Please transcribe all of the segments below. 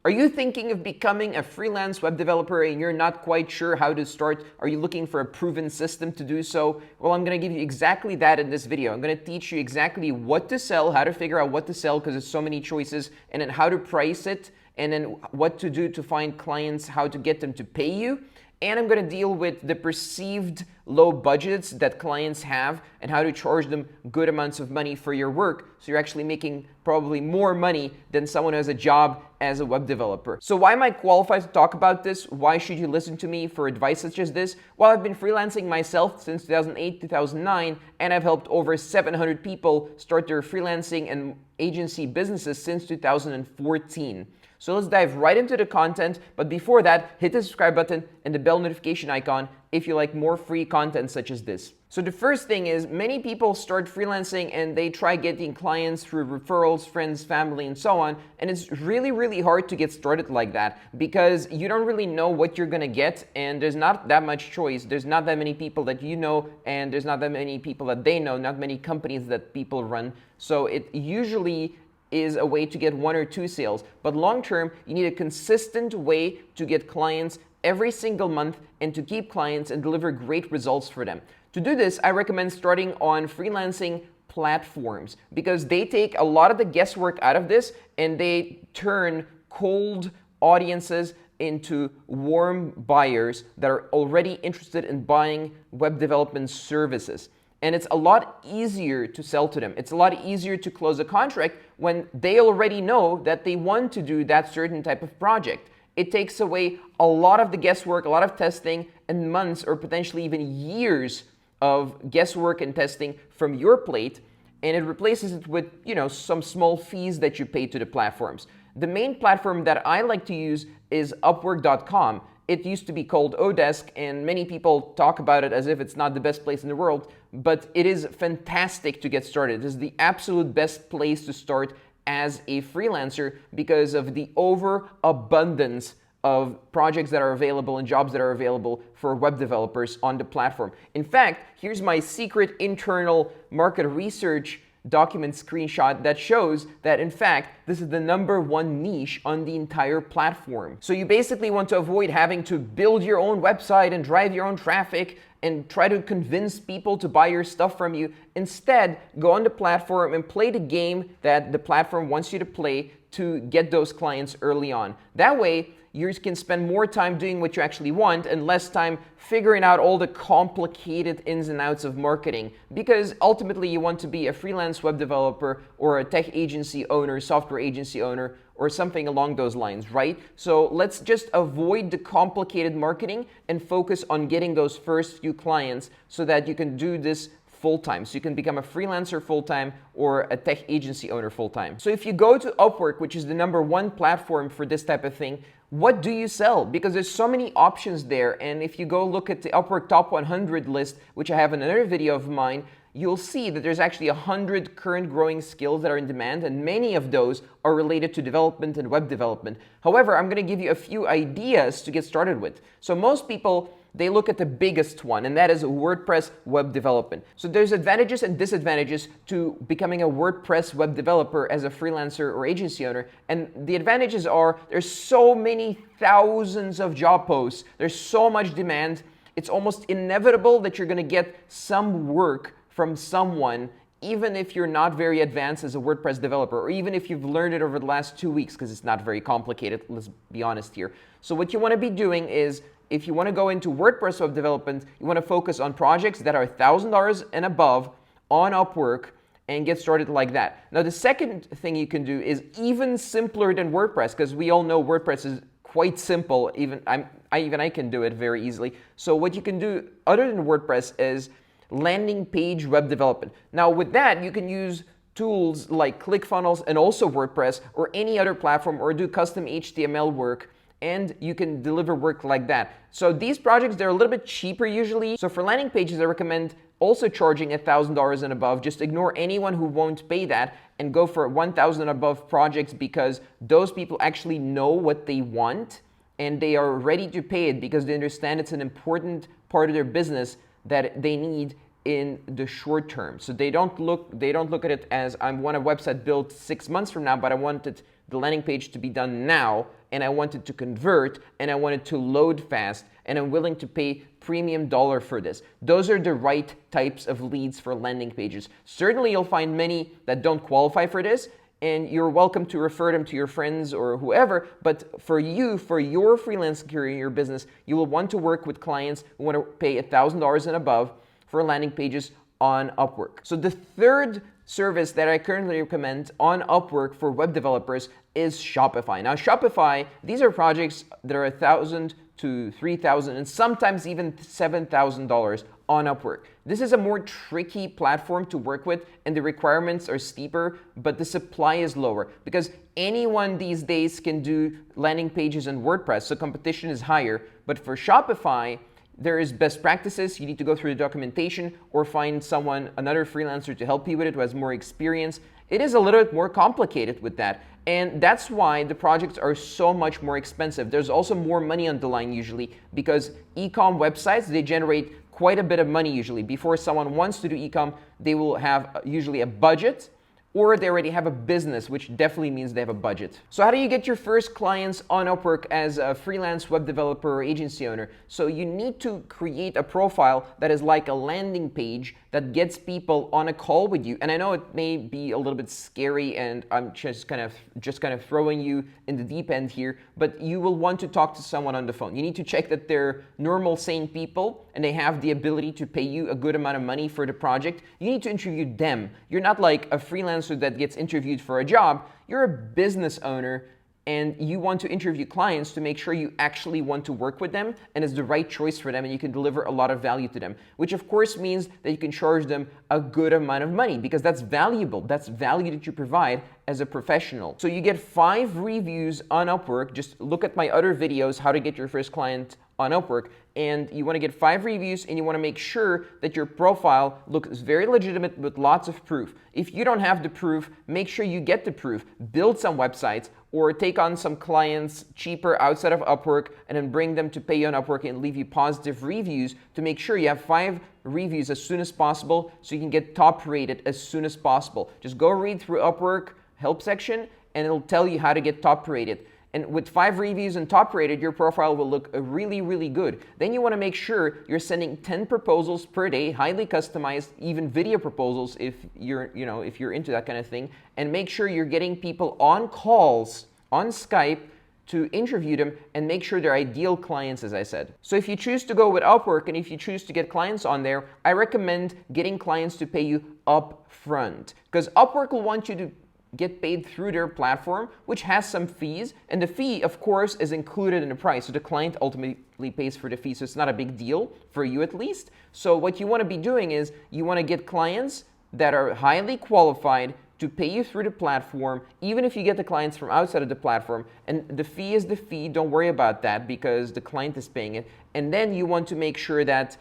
Are you thinking of becoming a freelance web developer and you're not quite sure how to start? Are you looking for a proven system to do so? Well, I'm going to give you exactly that in this video. I'm going to teach you exactly what to sell, how to figure out what to sell because there's so many choices, and then how to price it, and then what to do to find clients, how to get them to pay you. And I'm going to deal with the perceived low budgets that clients have and how to charge them good amounts of money for your work so you're actually making probably more money than someone who has a job as a web developer. So why am I qualified to talk about this? Why should you listen to me for advice such as this? Well, I've been freelancing myself since 2008, 2009, and I've helped over 700 people start their freelancing and agency businesses since 2014. So let's dive right into the content, but before that, hit the subscribe button and the bell notification icon if you like more free content such as this. So the first thing is, many people start freelancing and they try getting clients through referrals, friends, family, and so on, and it's really, really hard to get started like that because you don't really know what you're gonna get, and there's not that much choice. There's not that many people that you know, and there's not that many people that they know, not many companies that people run. So it usually is a way to get 1 or 2 sales. But long term, you need a consistent way to get clients every single month and to keep clients and deliver great results for them. To do this, I recommend starting on freelancing platforms because they take a lot of the guesswork out of this and they turn cold audiences into warm buyers that are already interested in buying web development services. And it's a lot easier to sell to them. It's a lot easier to close a contract when they already know that they want to do that certain type of project. It takes away a lot of the guesswork, a lot of testing, and months or potentially even years of guesswork and testing from your plate, and it replaces it with, some small fees that you pay to the platforms. The main platform that I like to use is Upwork.com. It used to be called Odesk, and many people talk about it as if it's not the best place in the world, but it is fantastic to get started. It is the absolute best place to start as a freelancer because of the overabundance of projects that are available and jobs that are available for web developers on the platform. In fact, here's my secret internal market research document screenshot that shows that in fact this is the #1 niche on the entire platform. So you basically want to avoid having to build your own website and drive your own traffic and try to convince people to buy your stuff from you. Instead, go on the platform and play the game that the platform wants you to play to get those clients early on. That way, you can spend more time doing what you actually want and less time figuring out all the complicated ins and outs of marketing, because ultimately you want to be a freelance web developer or a tech agency owner, software agency owner, or something along those lines, right? So let's just avoid the complicated marketing and focus on getting those first few clients so that you can do this full-time. So you can become a freelancer full-time or a tech agency owner full-time. So if you go to Upwork, which is the #1 platform for this type of thing, what do you sell? Because there's so many options there. And if you go look at the Upwork Top 100 list, which I have in another video of mine, you'll see that there's actually 100 current growing skills that are in demand, and many of those are related to development and web development. However, I'm going to give you a few ideas to get started with. So most people, they look at the biggest one, and that is WordPress web development. So there's advantages and disadvantages to becoming a WordPress web developer as a freelancer or agency owner. And the advantages are there's so many thousands of job posts. There's so much demand. It's almost inevitable that you're going to get some work from someone, even if you're not very advanced as a WordPress developer, or even if you've learned it over the last 2 weeks, because it's not very complicated, let's be honest here. So what you want to be doing is, if you want to go into WordPress web development, you want to focus on projects that are $1,000 and above on Upwork and get started like that. Now, the second thing you can do is even simpler than WordPress, because we all know WordPress is quite simple. Even I can do it very easily. So what you can do other than WordPress is landing page web development. Now with that, you can use tools like ClickFunnels and also WordPress or any other platform, or do custom HTML work, and you can deliver work like that. So these projects, they're a little bit cheaper usually. So for landing pages, I recommend also charging $1,000 and above. Just ignore anyone who won't pay that and go for 1,000 and above projects, because those people actually know what they want and they are ready to pay it because they understand it's an important part of their business that they need in the short term. So they don't look at it as, I want a website built 6 months from now, but I wanted the landing page to be done now, and I want it to convert, and I want it to load fast, and I'm willing to pay premium dollar for this. Those are the right types of leads for landing pages. Certainly you'll find many that don't qualify for this, and you're welcome to refer them to your friends or whoever, but for you, for your freelance career, your business, you will want to work with clients who want to pay $1,000 and above for landing pages on Upwork. So the third service that I currently recommend on Upwork for web developers is Shopify. Now Shopify, these are projects that are $1,000 to $3,000 and sometimes even $7,000 on Upwork. This is a more tricky platform to work with, and the requirements are steeper, but the supply is lower because anyone these days can do landing pages in WordPress, so competition is higher. But for Shopify, there is best practices. You need to go through the documentation or find someone, another freelancer to help you with it who has more experience. It is a little bit more complicated with that. And that's why the projects are so much more expensive. There's also more money on the line usually because e-com websites, they generate quite a bit of money usually. Before someone wants to do e-com, they will have usually a budget, or they already have a business, which definitely means they have a budget. So how do you get your first clients on Upwork as a freelance web developer or agency owner? So you need to create a profile that is like a landing page that gets people on a call with you. And I know it may be a little bit scary and I'm just kind of throwing you in the deep end here, but you will want to talk to someone on the phone. You need to check that they're normal, sane people and they have the ability to pay you a good amount of money for the project. You need to interview them. You're not like a freelancer that gets interviewed for a job. You're a business owner and you want to interview clients to make sure you actually want to work with them and it's the right choice for them and you can deliver a lot of value to them, which of course means that you can charge them a good amount of money because that's valuable. That's value that you provide as a professional. So you get 5 reviews on Upwork. Just look at my other videos, how to get your first client on Upwork, and you want to get 5 reviews and you want to make sure that your profile looks very legitimate with lots of proof. If you don't have the proof, make sure you get the proof. Build some websites or take on some clients cheaper outside of Upwork and then bring them to pay you on Upwork and leave you positive reviews to make sure you have 5 reviews as soon as possible so you can get top rated as soon as possible. Just go read through Upwork help section and it'll tell you how to get top rated. And with 5 reviews and top rated, your profile will look really, really good. Then you want to make sure you're sending 10 proposals per day, highly customized, even video proposals if you're into that kind of thing. And make sure you're getting people on calls on Skype to interview them and make sure they're ideal clients, as I said. So if you choose to go with Upwork and if you choose to get clients on there, I recommend getting clients to pay you up front because Upwork will want you to get paid through their platform, which has some fees, and the fee, of course, is included in the price. So the client ultimately pays for the fee, so it's not a big deal for you at least. So what you want to be doing is you want to get clients that are highly qualified to pay you through the platform, even if you get the clients from outside of the platform. And the fee is the fee. Don't worry about that because the client is paying it. And then you want to make sure that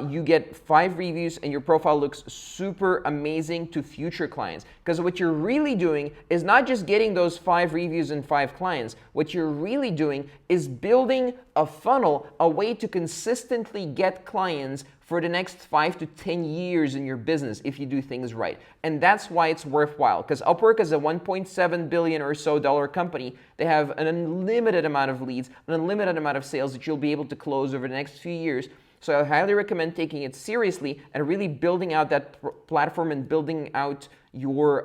you get 5 reviews and your profile looks super amazing to future clients. Because what you're really doing is not just getting those 5 reviews and 5 clients. What you're really doing is building a funnel, a way to consistently get clients for the next 5 to 10 years in your business if you do things right. And that's why it's worthwhile. Because Upwork is a $1.7 billion or so company. They have an unlimited amount of leads, an unlimited amount of sales that you'll be able to close over the next few years. So I highly recommend taking it seriously and really building out that platform and building out your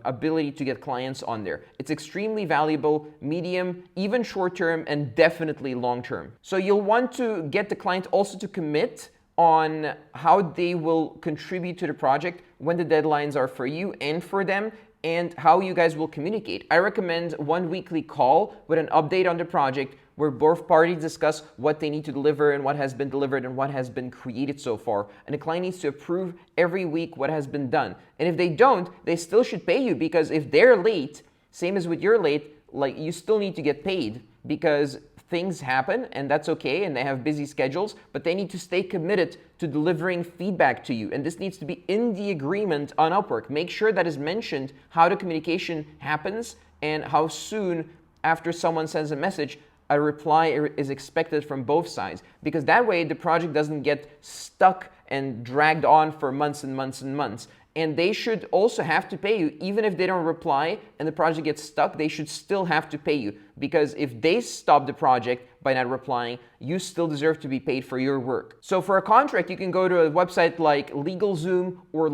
ability to get clients on there. It's extremely valuable, medium, even short term, and definitely long term. So you'll want to get the client also to commit on how they will contribute to the project, when the deadlines are for you and for them, and how you guys will communicate. I recommend one weekly call with an update on the project where both parties discuss what they need to deliver and what has been delivered and what has been created so far. And the client needs to approve every week what has been done. And if they don't, they still should pay you because if they're late, same as with you're late, like you still need to get paid because things happen and that's okay and they have busy schedules, but they need to stay committed to delivering feedback to you. And this needs to be in the agreement on Upwork. Make sure that is mentioned how the communication happens and how soon after someone sends a message, a reply is expected from both sides, because that way the project doesn't get stuck and dragged on for months and months and months. and they should also have to pay you. Even if they don't reply and the project gets stuck, they should still have to pay you, because if they stop the project by not replying, you still deserve to be paid for your work. So for a contract, you can go to a website like LegalZoom or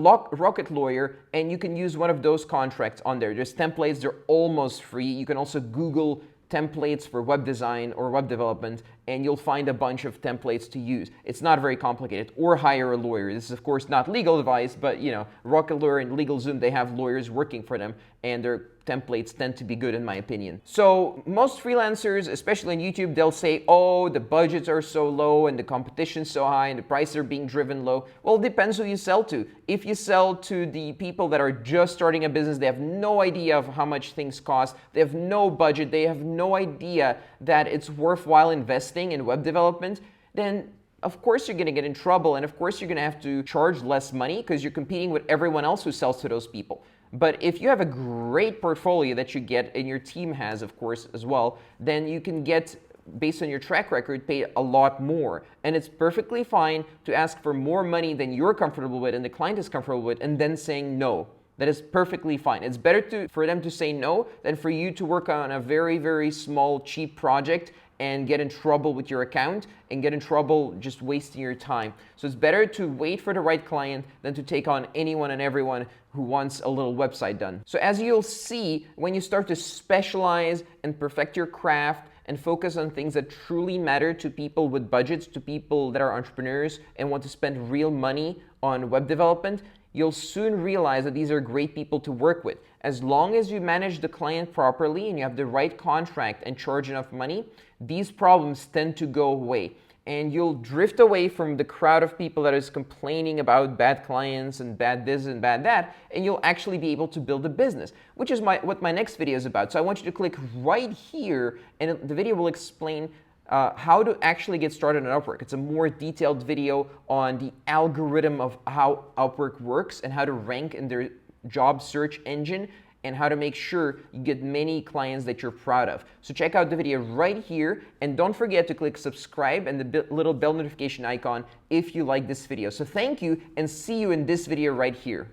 Rocket Lawyer, and you can use one of those contracts on there. There's templates, they're almost free. You can also Google templates for web design or web development, and you'll find a bunch of templates to use. It's not very complicated. Or hire a lawyer. This is of course not legal advice, but Rocket Lawyer and LegalZoom, they have lawyers working for them, and their templates tend to be good in my opinion. So most freelancers, especially on YouTube, they'll say, oh, the budgets are so low and the competition's so high and the prices are being driven low. Well, it depends who you sell to. If you sell to the people that are just starting a business, they have no idea of how much things cost, they have no budget, they have no idea that it's worthwhile investing in web development, then of course you're going to get in trouble, and of course you're going to have to charge less money because you're competing with everyone else who sells to those people. But if you have a great portfolio that you get, and your team has, of course, as well, then you can get, based on your track record, paid a lot more. And it's perfectly fine to ask for more money than you're comfortable with and the client is comfortable with, and then saying no. That is perfectly fine. It's better for them to say no than for you to work on a very, very small, cheap project and get in trouble with your account and get in trouble just wasting your time. So it's better to wait for the right client than to take on anyone and everyone who wants a little website done. So as you'll see, when you start to specialize and perfect your craft and focus on things that truly matter to people with budgets, to people that are entrepreneurs and want to spend real money on web development, you'll soon realize that these are great people to work with. As long as you manage the client properly and you have the right contract and charge enough money, these problems tend to go away. And you'll drift away from the crowd of people that is complaining about bad clients and bad this and bad that, and you'll actually be able to build a business, which is what my next video is about. So I want you to click right here, and the video will explain how to actually get started on Upwork. It's a more detailed video on the algorithm of how Upwork works and how to rank in their job search engine and how to make sure you get many clients that you're proud of. So check out the video right here, and don't forget to click subscribe and the little bell notification icon if you like this video. So thank you, and see you in this video right here.